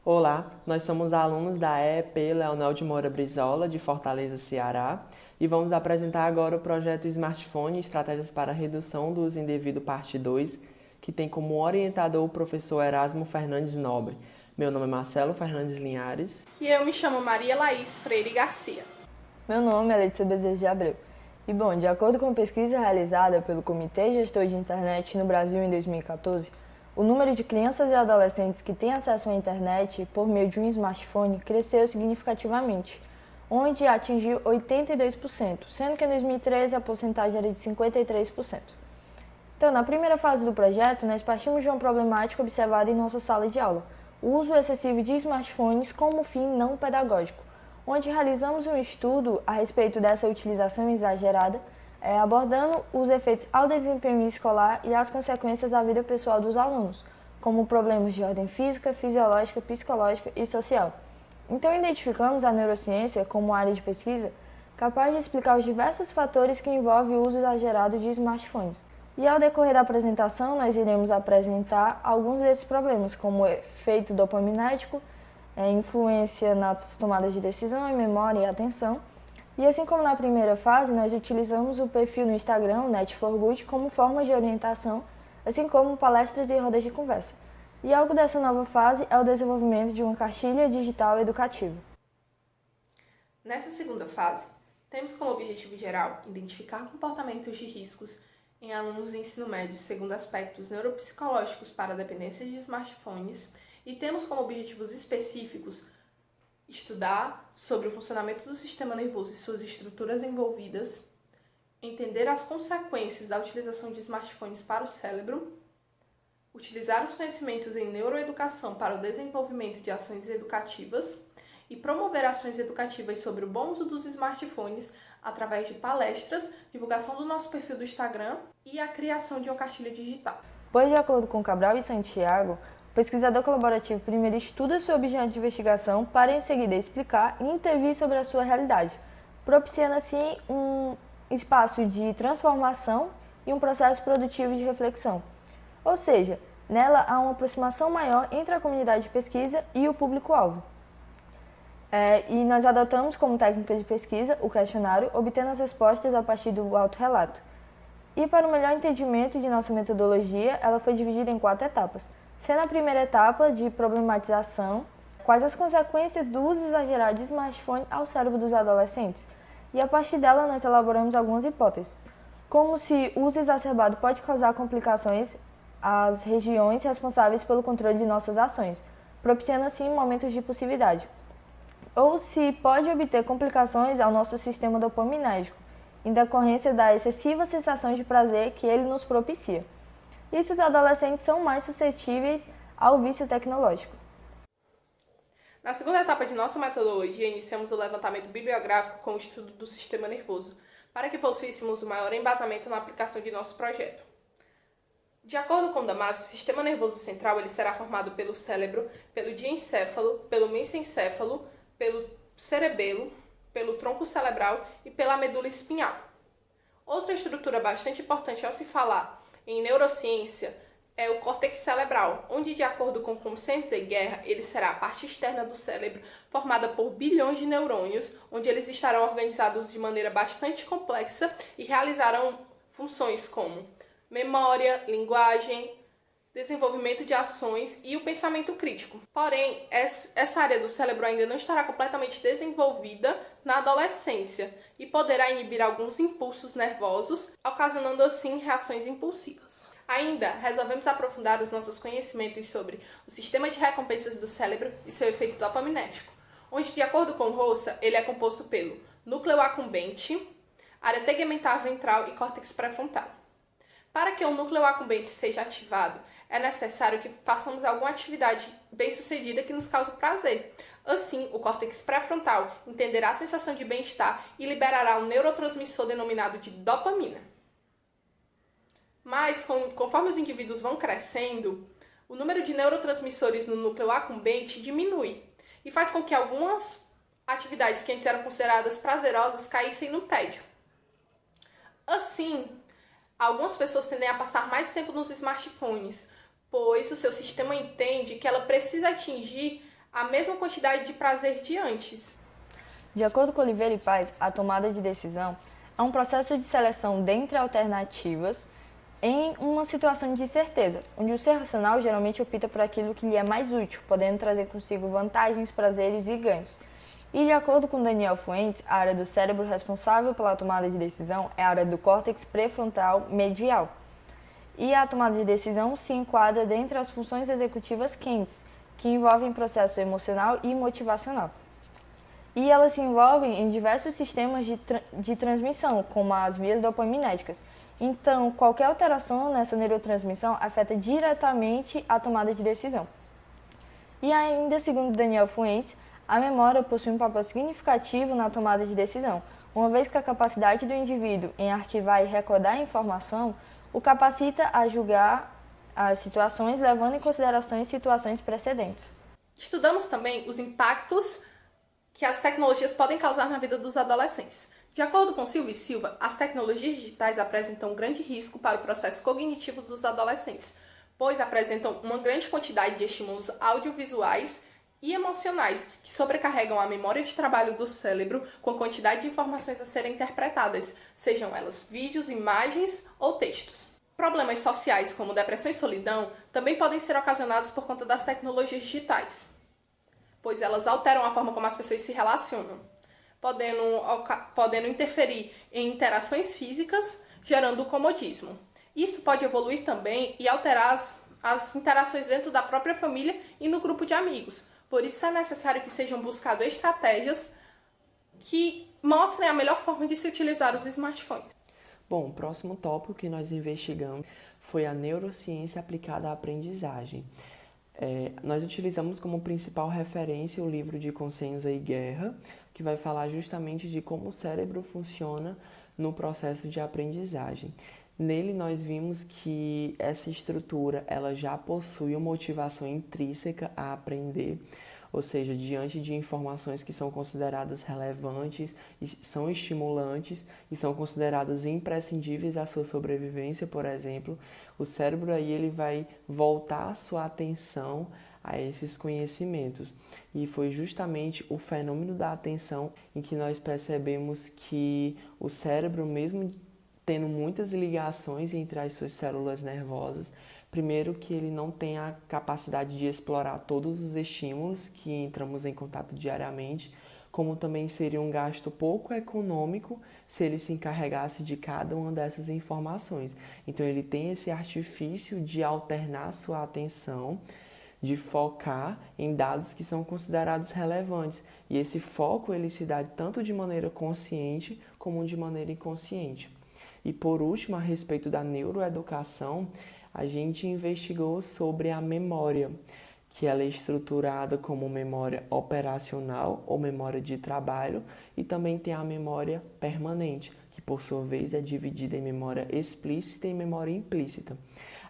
Olá, nós somos alunos da EEP Leonel de Moura Brizola, de Fortaleza, Ceará, e vamos apresentar agora o projeto Smartphone Estratégias para a Redução do Uso Indevido, parte 2, que tem como orientador o professor Erasmo Fernandes Nobre. Meu nome é Marcelo Fernandes Linhares. E eu me chamo Maria Laís Freire Garcia. Meu nome é Letícia Bezerra de Abreu. E bom, de acordo com a pesquisa realizada pelo Comitê Gestor de Internet no Brasil em 2014, o número de crianças e adolescentes que têm acesso à internet por meio de um smartphone cresceu significativamente, onde atingiu 82%, sendo que em 2013 a porcentagem era de 53%. Então, na primeira fase do projeto, nós partimos de uma problemática observada em nossa sala de aula, o uso excessivo de smartphones como fim não pedagógico, onde realizamos um estudo a respeito dessa utilização exagerada, abordando os efeitos ao desempenho escolar e as consequências da vida pessoal dos alunos, como problemas de ordem física, fisiológica, psicológica e social. Então, identificamos a neurociência como área de pesquisa capaz de explicar os diversos fatores que envolvem o uso exagerado de smartphones. E ao decorrer da apresentação, nós iremos apresentar alguns desses problemas, como o efeito dopaminérgico, influência nas tomadas de decisão, em memória e atenção. E assim como na primeira fase, nós utilizamos o perfil no Instagram, o Net4Good, como forma de orientação, assim como palestras e rodas de conversa. E algo dessa nova fase é o desenvolvimento de uma cartilha digital educativa. Nessa segunda fase, temos como objetivo geral identificar comportamentos de riscos em alunos do ensino médio segundo aspectos neuropsicológicos para a dependência de smartphones e temos como objetivos específicos estudar sobre o funcionamento do sistema nervoso e suas estruturas envolvidas, entender as consequências da utilização de smartphones para o cérebro, utilizar os conhecimentos em neuroeducação para o desenvolvimento de ações educativas e promover ações educativas sobre o bom uso dos smartphones através de palestras, divulgação do nosso perfil do Instagram e a criação de uma cartilha digital. Pois, de acordo com Cabral e Santiago, o pesquisador colaborativo primeiro estuda seu objeto de investigação para em seguida explicar e intervir sobre a sua realidade, propiciando assim um espaço de transformação e um processo produtivo de reflexão. Ou seja, nela há uma aproximação maior entre a comunidade de pesquisa e o público-alvo. E nós adotamos como técnica de pesquisa o questionário, obtendo as respostas a partir do autorrelato. E para o melhor entendimento de nossa metodologia, ela foi dividida em 4 etapas, sendo a primeira etapa de problematização, quais as consequências do uso exagerado de smartphone ao cérebro dos adolescentes. E a partir dela nós elaboramos algumas hipóteses, como se o uso exacerbado pode causar complicações às regiões responsáveis pelo controle de nossas ações, propiciando assim momentos de impulsividade, ou se pode obter complicações ao nosso sistema dopaminérgico, em decorrência da excessiva sensação de prazer que ele nos propicia. E se os adolescentes são mais suscetíveis ao vício tecnológico. Na segunda etapa de nossa metodologia, iniciamos o levantamento bibliográfico com o estudo do sistema nervoso, para que possuíssemos o maior embasamento na aplicação de nosso projeto. De acordo com Damasio, o sistema nervoso central ele será formado pelo cérebro, pelo diencéfalo, pelo mesencéfalo, pelo cerebelo, pelo tronco cerebral e pela medula espinhal. Outra estrutura bastante importante ao se falar em neurociência é o córtex cerebral, onde, de acordo com Consciência e Guerra, ele será a parte externa do cérebro, formada por bilhões de neurônios, onde eles estarão organizados de maneira bastante complexa e realizarão funções como memória, linguagem, desenvolvimento de ações e o pensamento crítico. Porém, essa área do cérebro ainda não estará completamente desenvolvida na adolescência e poderá inibir alguns impulsos nervosos, ocasionando assim reações impulsivas. Ainda, resolvemos aprofundar os nossos conhecimentos sobre o sistema de recompensas do cérebro e seu efeito dopaminérgico, onde, de acordo com Rossa, ele é composto pelo núcleo accumbente, área tegmentar ventral e córtex pré-frontal. Para que o núcleo accumbente seja ativado, é necessário que façamos alguma atividade bem-sucedida que nos cause prazer. Assim, o córtex pré-frontal entenderá a sensação de bem-estar e liberará um neurotransmissor denominado de dopamina. Mas, conforme os indivíduos vão crescendo, o número de neurotransmissores no núcleo accumbente diminui e faz com que algumas atividades que antes eram consideradas prazerosas caíssem no tédio. Assim, algumas pessoas tendem a passar mais tempo nos smartphones, pois o seu sistema entende que ela precisa atingir a mesma quantidade de prazer de antes. De acordo com Oliveira e Paes, a tomada de decisão é um processo de seleção dentre alternativas em uma situação de incerteza, onde o ser racional geralmente opta por aquilo que lhe é mais útil, podendo trazer consigo vantagens, prazeres e ganhos. E de acordo com Daniel Fuentes, a área do cérebro responsável pela tomada de decisão é a área do córtex pré-frontal medial. E a tomada de decisão se enquadra dentre as funções executivas quentes, que envolvem processo emocional e motivacional. E elas se envolvem em diversos sistemas de transmissão, como as vias dopaminérgicas. Então, qualquer alteração nessa neurotransmissão afeta diretamente a tomada de decisão. E ainda, segundo Daniel Fuentes, a memória possui um papel significativo na tomada de decisão, uma vez que a capacidade do indivíduo em arquivar e recordar a informação o capacita a julgar as situações, levando em consideração situações precedentes. Estudamos também os impactos que as tecnologias podem causar na vida dos adolescentes. De acordo com Silva e Silva, as tecnologias digitais apresentam um grande risco para o processo cognitivo dos adolescentes, pois apresentam uma grande quantidade de estímulos audiovisuais e emocionais que sobrecarregam a memória de trabalho do cérebro com a quantidade de informações a serem interpretadas, sejam elas vídeos, imagens ou textos. Problemas sociais como depressão e solidão também podem ser ocasionados por conta das tecnologias digitais, pois elas alteram a forma como as pessoas se relacionam, podendo interferir em interações físicas, gerando o comodismo. Isso pode evoluir também e alterar as interações dentro da própria família e no grupo de amigos. Por isso é necessário que sejam buscadas estratégias que mostrem a melhor forma de se utilizar os smartphones. Bom, o próximo tópico que nós investigamos foi a neurociência aplicada à aprendizagem. Nós utilizamos como principal referência o livro de Consenza e Guerra, que vai falar justamente de como o cérebro funciona no processo de aprendizagem. Nele nós vimos que essa estrutura ela já possui uma motivação intrínseca a aprender, ou seja, diante de informações que são consideradas relevantes, são estimulantes e são consideradas imprescindíveis à sua sobrevivência, por exemplo, o cérebro aí ele vai voltar a sua atenção a esses conhecimentos. E foi justamente o fenômeno da atenção em que nós percebemos que o cérebro, mesmo tendo muitas ligações entre as suas células nervosas, primeiro que ele não tem a capacidade de explorar todos os estímulos que entramos em contato diariamente, como também seria um gasto pouco econômico se ele se encarregasse de cada uma dessas informações. Então ele tem esse artifício de alternar sua atenção, de focar em dados que são considerados relevantes. E esse foco ele se dá tanto de maneira consciente como de maneira inconsciente. E por último, a respeito da neuroeducação, a gente investigou sobre a memória, que ela é estruturada como memória operacional ou memória de trabalho, e também tem a memória permanente, que por sua vez é dividida em memória explícita e memória implícita.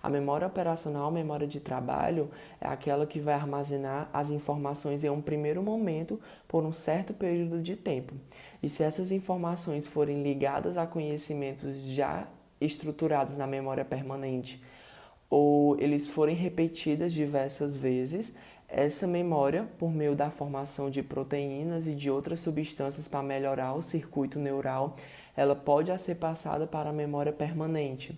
A memória operacional, memória de trabalho, é aquela que vai armazenar as informações em um primeiro momento por um certo período de tempo. E se essas informações forem ligadas a conhecimentos já estruturados na memória permanente, ou eles forem repetidas diversas vezes, essa memória, por meio da formação de proteínas e de outras substâncias para melhorar o circuito neural, ela pode ser passada para a memória permanente.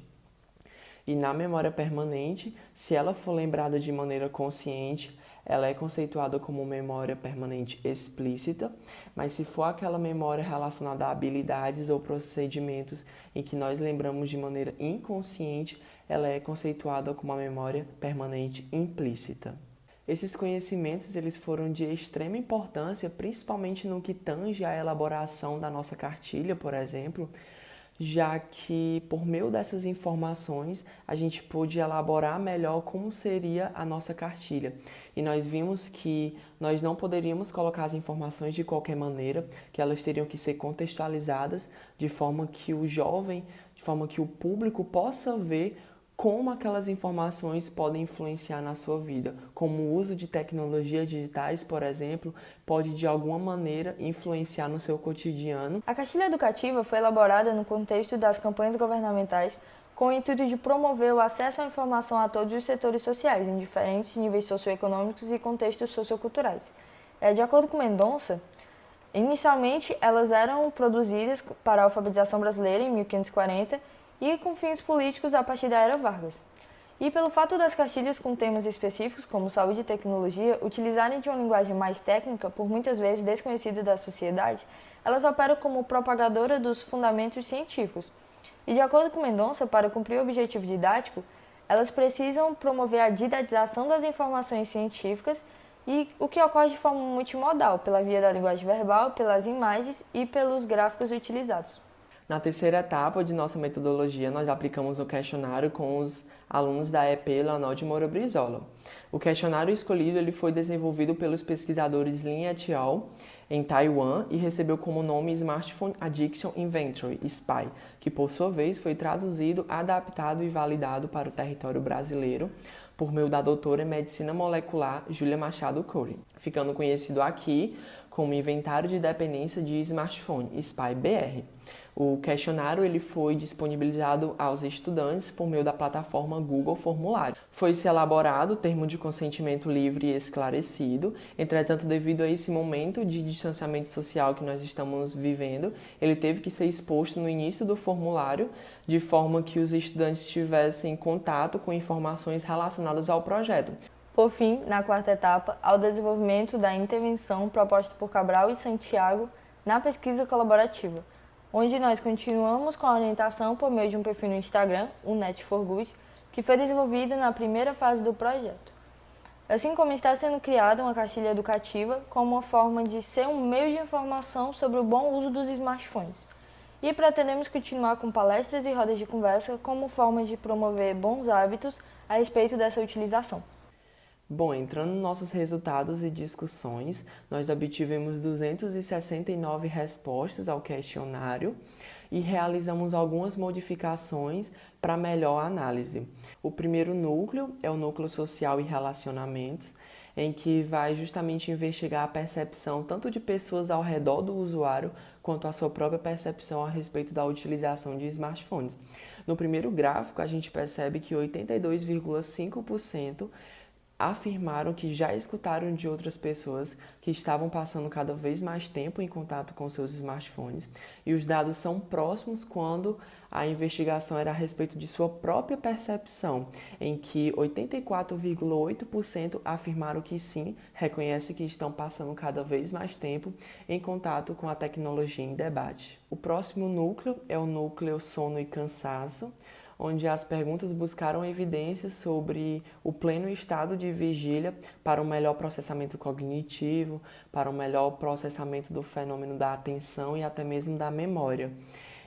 E na memória permanente, se ela for lembrada de maneira consciente, ela é conceituada como memória permanente explícita, mas se for aquela memória relacionada a habilidades ou procedimentos em que nós lembramos de maneira inconsciente, ela é conceituada como uma memória permanente implícita. Esses conhecimentos eles foram de extrema importância, principalmente no que tange à elaboração da nossa cartilha, por exemplo, já que por meio dessas informações a gente pôde elaborar melhor como seria a nossa cartilha. E nós vimos que nós não poderíamos colocar as informações de qualquer maneira, que elas teriam que ser contextualizadas de forma que o jovem, de forma que o público possa ver como aquelas informações podem influenciar na sua vida, como o uso de tecnologias digitais, por exemplo, pode de alguma maneira influenciar no seu cotidiano. A cartilha educativa foi elaborada no contexto das campanhas governamentais com o intuito de promover o acesso à informação a todos os setores sociais, em diferentes níveis socioeconômicos e contextos socioculturais. De acordo com Mendonça, inicialmente elas eram produzidas para a alfabetização brasileira em 1540 e com fins políticos a partir da Era Vargas. E pelo fato das cartilhas com temas específicos, como saúde e tecnologia, utilizarem de uma linguagem mais técnica, por muitas vezes desconhecida da sociedade, elas operam como propagadora dos fundamentos científicos. E de acordo com Mendonça, para cumprir o objetivo didático, elas precisam promover a didatização das informações científicas e o que ocorre de forma multimodal, pela via da linguagem verbal, pelas imagens e pelos gráficos utilizados. Na terceira etapa de nossa metodologia, nós aplicamos o questionário com os alunos da EP Leonel de Moura Brizola. O questionário escolhido ele foi desenvolvido pelos pesquisadores Lin et al. Em Taiwan e recebeu como nome Smartphone Addiction Inventory, SPY, que por sua vez foi traduzido, adaptado e validado para o território brasileiro por meio da doutora em Medicina Molecular Júlia Machado Cury, ficando conhecido aqui como Inventário de Dependência de Smartphone, SPY-BR. O questionário ele foi disponibilizado aos estudantes por meio da plataforma Google Formulário. Foi-se elaborado o termo de consentimento livre e esclarecido, entretanto, devido a esse momento de distanciamento social que nós estamos vivendo, ele teve que ser exposto no início do formulário, de forma que os estudantes tivessem contato com informações relacionadas ao projeto. Por fim, na quarta etapa, ao desenvolvimento da intervenção proposta por Cabral e Santiago na pesquisa colaborativa, onde nós continuamos com a orientação por meio de um perfil no Instagram, o Net4Good, que foi desenvolvido na primeira fase do projeto. Assim como está sendo criada uma cartilha educativa como uma forma de ser um meio de informação sobre o bom uso dos smartphones. E pretendemos continuar com palestras e rodas de conversa como forma de promover bons hábitos a respeito dessa utilização. Bom, entrando nos nossos resultados e discussões, nós obtivemos 269 respostas ao questionário e realizamos algumas modificações para melhor análise. O primeiro núcleo é o núcleo social e relacionamentos, em que vai justamente investigar a percepção tanto de pessoas ao redor do usuário, quanto a sua própria percepção a respeito da utilização de smartphones. No primeiro gráfico, a gente percebe que 82,5% afirmaram que já escutaram de outras pessoas que estavam passando cada vez mais tempo em contato com seus smartphones, e os dados são próximos quando a investigação era a respeito de sua própria percepção, em que 84,8% afirmaram que sim, reconhecem que estão passando cada vez mais tempo em contato com a tecnologia em debate. O próximo núcleo é o núcleo sono e cansaço, onde as perguntas buscaram evidências sobre o pleno estado de vigília para um melhor processamento cognitivo, para um melhor processamento do fenômeno da atenção e até mesmo da memória.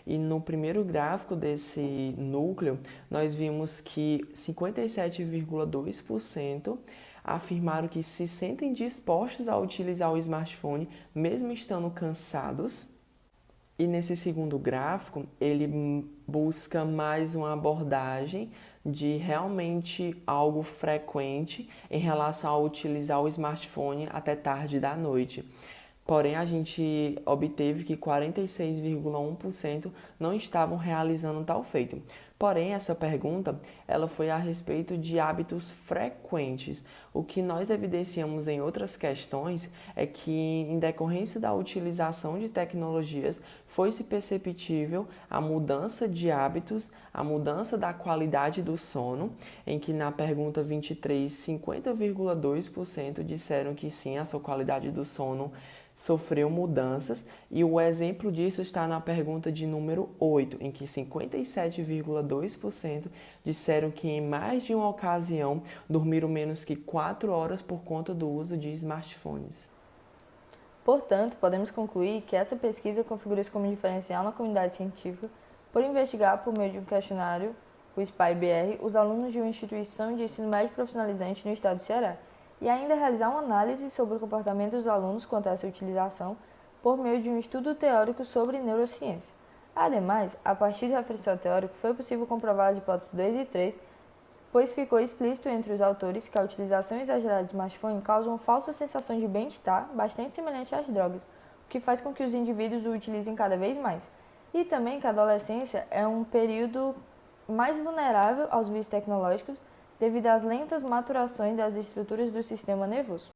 E no primeiro gráfico desse núcleo, nós vimos que 57,2% afirmaram que se sentem dispostos a utilizar o smartphone mesmo estando cansados. E nesse segundo gráfico, ele busca mais uma abordagem de realmente algo frequente em relação a utilizar o smartphone até tarde da noite. Porém, a gente obteve que 46,1% não estavam realizando tal feito. Porém, essa pergunta ela foi a respeito de hábitos frequentes. O que nós evidenciamos em outras questões é que, em decorrência da utilização de tecnologias, foi-se perceptível a mudança de hábitos, a mudança da qualidade do sono, em que na pergunta 23, 50,2% disseram que sim, a sua qualidade do sono sofreu mudanças, e o exemplo disso está na pergunta de número 8, em que 57,2% disseram que em mais de uma ocasião dormiram menos que 4 horas por conta do uso de smartphones. Portanto, podemos concluir que essa pesquisa configura-se como diferencial na comunidade científica por investigar, por meio de um questionário, o SPY-BR, os alunos de uma instituição de ensino médio profissionalizante no estado do Ceará, e ainda realizar uma análise sobre o comportamento dos alunos quanto a essa utilização por meio de um estudo teórico sobre neurociência. Ademais, a partir do referencial teórico, foi possível comprovar as hipóteses 2 e 3, pois ficou explícito entre os autores que a utilização exagerada de smartphone causa uma falsa sensação de bem-estar bastante semelhante às drogas, o que faz com que os indivíduos o utilizem cada vez mais. E também que a adolescência é um período mais vulnerável aos vícios tecnológicos devido às lentas maturações das estruturas do sistema nervoso.